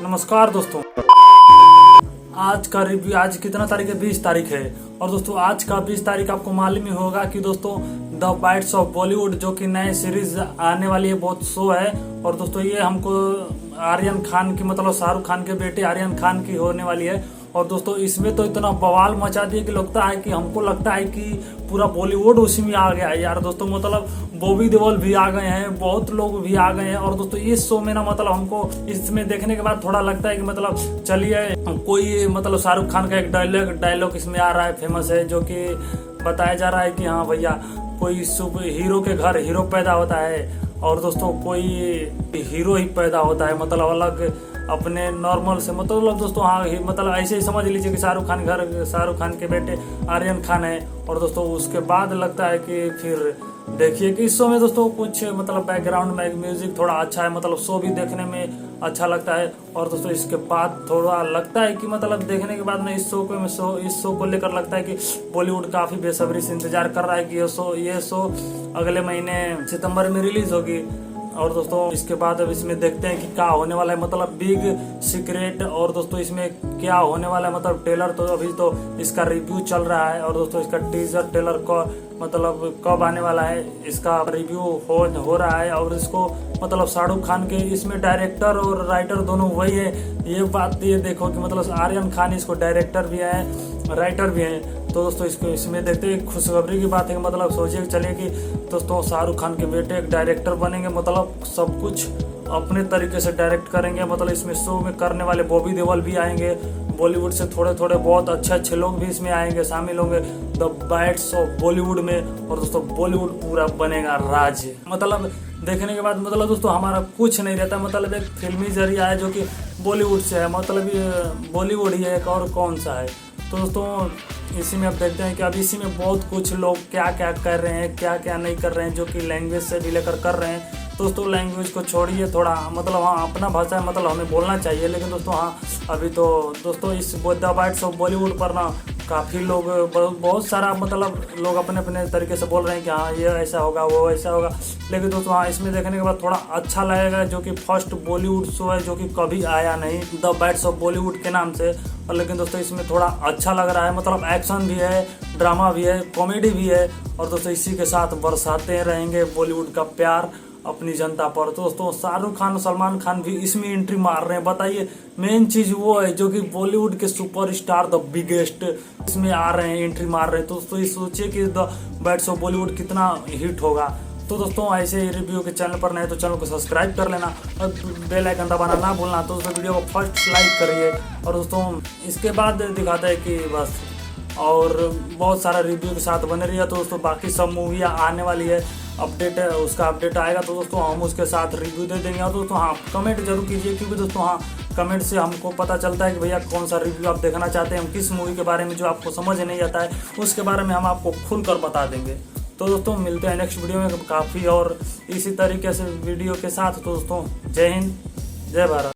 नमस्कार दोस्तों, आज का रिव्यू, आज कितना तारीख है? 20 तारीख है। और दोस्तों आज का 20 तारीख आपको मालूम ही होगा कि दोस्तों द बाइट्स ऑफ बॉलीवुड जो कि नए सीरीज आने वाली है, बहुत शो है। और दोस्तों ये हमको आर्यन खान की, मतलब शाहरुख खान के बेटे आर्यन खान की होने वाली है। और दोस्तों इसमें तो इतना बवाल मचा दिया कि लगता है कि हमको लगता है कि पूरा बॉलीवुड उसी में आ गया है यार। दोस्तों मतलब बॉबी देओल भी आ गए हैं, बहुत लोग भी आ गए हैं। और दोस्तों इस शो में ना मतलब हमको इसमें देखने के बाद थोड़ा लगता है कि मतलब चलिए कोई मतलब शाहरुख खान का एक डायलॉग इसमें आ रहा है, फेमस है, जो कि बताया जा रहा है कि हाँ भैया कोई सुपर हीरो के घर हीरो पैदा होता है और दोस्तों कोई हीरो ही पैदा होता है, मतलब अलग अपने नॉर्मल से। मतलब दोस्तों हाँ मतलब ऐसे ही समझ लीजिए कि शाहरुख खान के बेटे आर्यन खान है। और दोस्तों उसके बाद लगता है कि फिर देखिए कि इस शो में दोस्तों कुछ मतलब बैकग्राउंड में म्यूजिक थोड़ा अच्छा है, मतलब शो भी देखने में अच्छा लगता है। और दोस्तों इसके बाद थोड़ा लगता है कि मतलब देखने के बाद में इस शो को लेकर लगता है कि बॉलीवुड काफी बेसब्री से इंतजार कर रहा है कि ये शो अगले महीने सितंबर में रिलीज होगी। और दोस्तों इसके बाद अब इसमें देखते हैं कि क्या होने वाला है, मतलब बिग सीक्रेट। और दोस्तों इसमें क्या होने वाला है, मतलब ट्रेलर तो अभी तो इसका रिव्यू चल रहा है। और दोस्तों इसका टीजर ट्रेलर को मतलब कब आने वाला है, इसका रिव्यू हो रहा है। और इसको मतलब शाहरुख खान के इसमें डायरेक्टर और राइटर दोनों वही है। ये बात ये देखो कि मतलब आर्यन खान इसको डायरेक्टर भी है, राइटर भी है। तो दोस्तों इसको इसमें देखते हैं, खुशखबरी की बात है कि मतलब सोचिए चलिए कि दोस्तों शाहरुख खान के बेटे एक डायरेक्टर बनेंगे, मतलब सब कुछ अपने तरीके से डायरेक्ट करेंगे। मतलब इसमें शो में करने वाले बॉबी देओल भी आएंगे, बॉलीवुड से थोड़े बहुत अच्छे लोग भी इसमें आएंगे, शामिल होंगे द बाइट्स ऑफ बॉलीवुड में। और दोस्तों बॉलीवुड पूरा बनेगा राज्य। मतलब देखने के बाद मतलब दोस्तों हमारा कुछ नहीं रहता, मतलब एक फिल्मी जरिया है जो कि बॉलीवुड से है, मतलब ये बॉलीवुड ही है, एक और कौन सा है। तो दोस्तों इसी में आप देखते हैं कि अब इसी में बहुत कुछ लोग क्या क्या कर रहे हैं, क्या क्या नहीं कर रहे हैं, जो कि लैंग्वेज से भी लेकर कर रहे हैं। दोस्तों लैंग्वेज को छोड़िए, थोड़ा मतलब हाँ अपना भाषा है, मतलब हमें बोलना चाहिए। लेकिन दोस्तों हाँ अभी तो दोस्तों इस द बाइट्स ऑफ बॉलीवुड पर ना काफ़ी लोग बहुत सारा मतलब लोग अपने अपने तरीके से बोल रहे हैं कि हाँ ये ऐसा होगा वो ऐसा होगा। लेकिन दोस्तों हाँ इसमें देखने के बाद थोड़ा अच्छा लगेगा, जो कि फर्स्ट बॉलीवुड शो है जो कि कभी आया नहीं द बाइट्स ऑफ बॉलीवुड के नाम से। और लेकिन दोस्तों इसमें थोड़ा अच्छा लग रहा है, मतलब एक्शन भी है, ड्रामा भी है, कॉमेडी भी है। और दोस्तों इसी के साथ बरसाते रहेंगे बॉलीवुड का प्यार अपनी जनता पर। तो दोस्तों शाहरुख खान, सलमान खान भी इसमें एंट्री मार रहे हैं। बताइए मेन चीज वो है जो कि बॉलीवुड के सुपरस्टार द बिगेस्ट इसमें आ रहे हैं, एंट्री मार रहे हैं। तो दोस्तों ये सोचिए कि द बाइट्स ऑफ बॉलीवुड कितना हिट होगा। तो दोस्तों ऐसे ही रिव्यू के चैनल पर नए तो चैनल को सब्सक्राइब कर लेना और बेल आइकन दबाना ना भूलना। तो दोस्तों वीडियो को फर्स्ट लाइक करिए। और दोस्तों इसके बाद दिखाता है कि बस और बहुत सारा रिव्यू के साथ बने रहिए। तो दोस्तों बाकी सब मूवियाँ आने वाली है, अपडेट है, उसका अपडेट आएगा तो दोस्तों हम उसके साथ रिव्यू दे देंगे। और दोस्तों हाँ कमेंट जरूर कीजिए, क्योंकि दोस्तों हाँ कमेंट से हमको पता चलता है कि भैया कौन सा रिव्यू आप देखना चाहते हैं, हम किस मूवी के बारे में जो आपको समझ नहीं आता है उसके बारे में हम आपको खुलकर बता देंगे। तो दोस्तों मिलते हैं नेक्स्ट वीडियो में काफ़ी और इसी तरीके से वीडियो के साथ। तो दोस्तों जय हिंद, जय भारत।